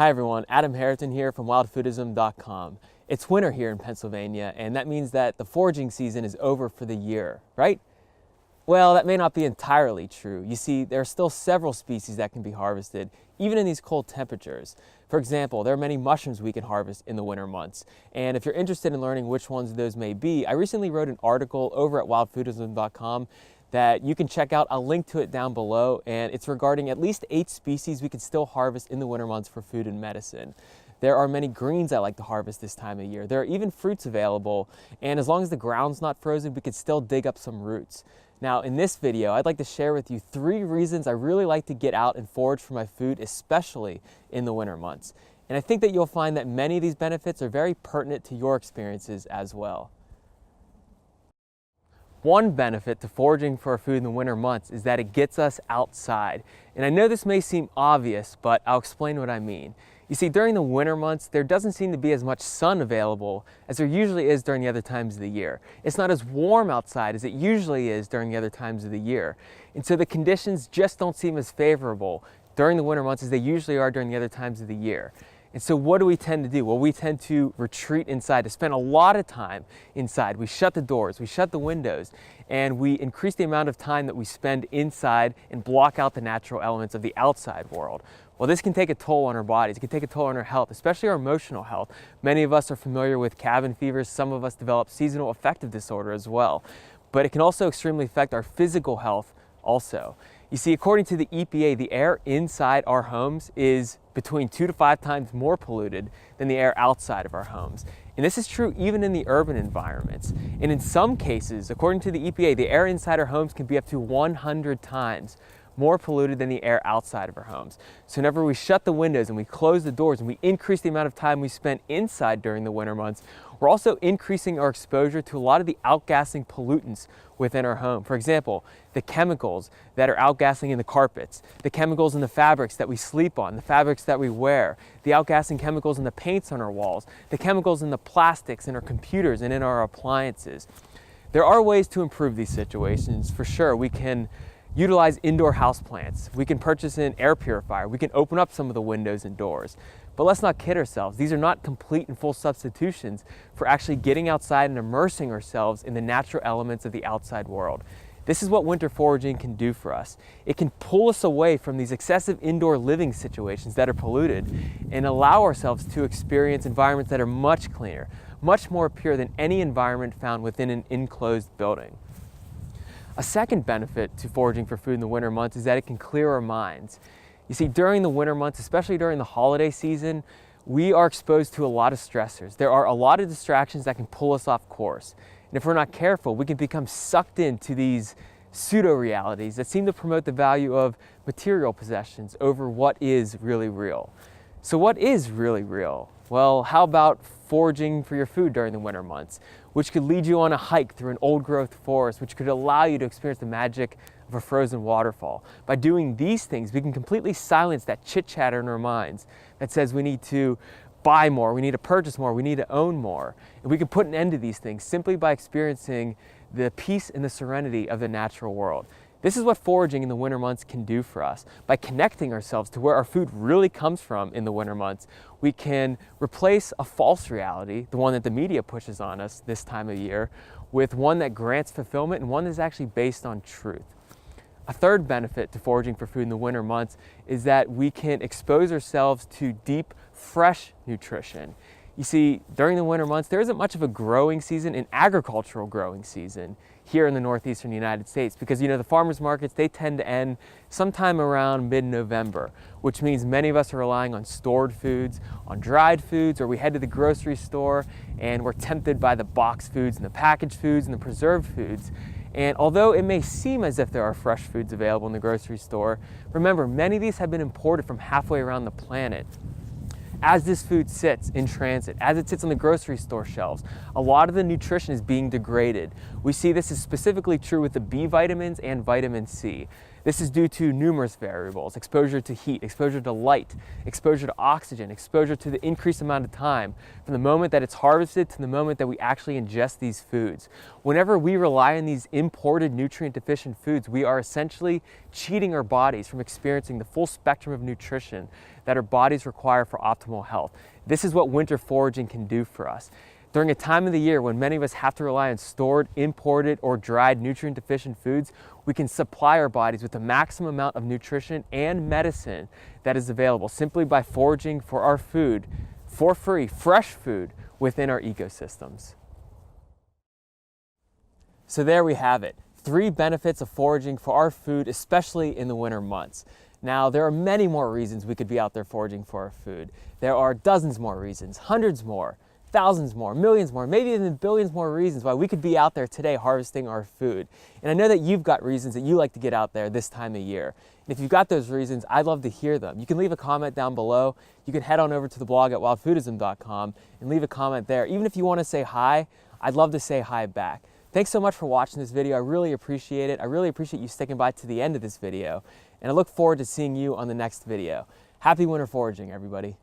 Hi everyone, Adam Haritan here from wildfoodism.com. It's winter here in Pennsylvania, and that means that the foraging season is over for the year, right? Well, that may not be entirely true. You see, there are still several species that can be harvested, even in these cold temperatures. For example, there are many mushrooms we can harvest in the winter months. And if you're interested in learning which ones those may be, I recently wrote an article over at wildfoodism.com that you can check out. I'll link to it down below, and it's regarding at least 8 species we can still harvest in the winter months for food and medicine. There are many greens I like to harvest this time of year. There are even fruits available, and as long as the ground's not frozen, we can still dig up some roots. Now, in this video, I'd like to share with you 3 reasons I really like to get out and forage for my food, especially in the winter months. And I think that you'll find that many of these benefits are very pertinent to your experiences as well. One benefit to foraging for our food in the winter months is that it gets us outside. And I know this may seem obvious, but I'll explain what I mean. You see, during the winter months, there doesn't seem to be as much sun available as there usually is during the other times of the year. It's not as warm outside as it usually is during the other times of the year. And so the conditions just don't seem as favorable during the winter months as they usually are during the other times of the year. And so what do we tend to do? Well, we tend to retreat inside, to spend a lot of time inside. We shut the doors, we shut the windows, and we increase the amount of time that we spend inside and block out the natural elements of the outside world. Well, this can take a toll on our bodies. It can take a toll on our health, especially our emotional health. Many of us are familiar with cabin fevers. Some of us develop seasonal affective disorder as well. But it can also extremely affect our physical health also. You see, according to the EPA, the air inside our homes is between 2 to 5 times more polluted than the air outside of our homes. And this is true even in the urban environments. And in some cases, according to the EPA, the air inside our homes can be up to 100 times more polluted than the air outside of our homes. So whenever we shut the windows and we close the doors and we increase the amount of time we spend inside during the winter months, we're also increasing our exposure to a lot of the outgassing pollutants within our home. For example, the chemicals that are outgassing in the carpets, the chemicals in the fabrics that we sleep on, the fabrics that we wear, the outgassing chemicals in the paints on our walls, the chemicals in the plastics in our computers and in our appliances. There are ways to improve these situations, for sure. We can utilize indoor houseplants. We can purchase an air purifier. We can open up some of the windows and doors. But let's not kid ourselves. These are not complete and full substitutions for actually getting outside and immersing ourselves in the natural elements of the outside world. This is what winter foraging can do for us. It can pull us away from these excessive indoor living situations that are polluted and allow ourselves to experience environments that are much cleaner, much more pure than any environment found within an enclosed building. A second benefit to foraging for food in the winter months is that it can clear our minds. You see, during the winter months, especially during the holiday season, we are exposed to a lot of stressors. There are a lot of distractions that can pull us off course. And if we're not careful, we can become sucked into these pseudo-realities that seem to promote the value of material possessions over what is really real. So what is really real? Well, how about foraging for your food during the winter months, which could lead you on a hike through an old-growth forest, which could allow you to experience the magic of a frozen waterfall. By doing these things, we can completely silence that chit-chatter in our minds that says we need to buy more, we need to purchase more, we need to own more. And we can put an end to these things simply by experiencing the peace and the serenity of the natural world. This is what foraging in the winter months can do for us. By connecting ourselves to where our food really comes from in the winter months, we can replace a false reality, the one that the media pushes on us this time of year, with one that grants fulfillment and one that's actually based on truth. A third benefit to foraging for food in the winter months is that we can expose ourselves to deep, fresh nutrition. You see, during the winter months, there isn't much of a growing season, an agricultural growing season here in the northeastern United States, because the farmers markets, they tend to end sometime around mid-November, which means many of us are relying on stored foods, on dried foods, or we head to the grocery store and we're tempted by the boxed foods and the packaged foods and the preserved foods. And although it may seem as if there are fresh foods available in the grocery store, remember, many of these have been imported from halfway around the planet. As this food sits in transit, as it sits on the grocery store shelves, a lot of the nutrition is being degraded. We see this is specifically true with the B vitamins and vitamin C. This is due to numerous variables: exposure to heat, exposure to light, exposure to oxygen, exposure to the increased amount of time from the moment that it's harvested to the moment that we actually ingest these foods. Whenever we rely on these imported nutrient deficient foods, we are essentially cheating our bodies from experiencing the full spectrum of nutrition that our bodies require for optimal health. This is what winter foraging can do for us. During a time of the year when many of us have to rely on stored, imported, or dried nutrient-deficient foods, we can supply our bodies with the maximum amount of nutrition and medicine that is available simply by foraging for our food, for free, fresh food, within our ecosystems. So there we have it. 3 benefits of foraging for our food, especially in the winter months. Now, there are many more reasons we could be out there foraging for our food. There are dozens more reasons, hundreds more, thousands more, millions more, maybe even billions more reasons why we could be out there today harvesting our food. And I know that you've got reasons that you like to get out there this time of year. And if you've got those reasons, I'd love to hear them. You can leave a comment down below. You can head on over to the blog at wildfoodism.com and leave a comment there. Even if you want to say hi, I'd love to say hi back. Thanks so much for watching this video. I really appreciate it. I really appreciate you sticking by to the end of this video. And I look forward to seeing you on the next video. Happy winter foraging, everybody.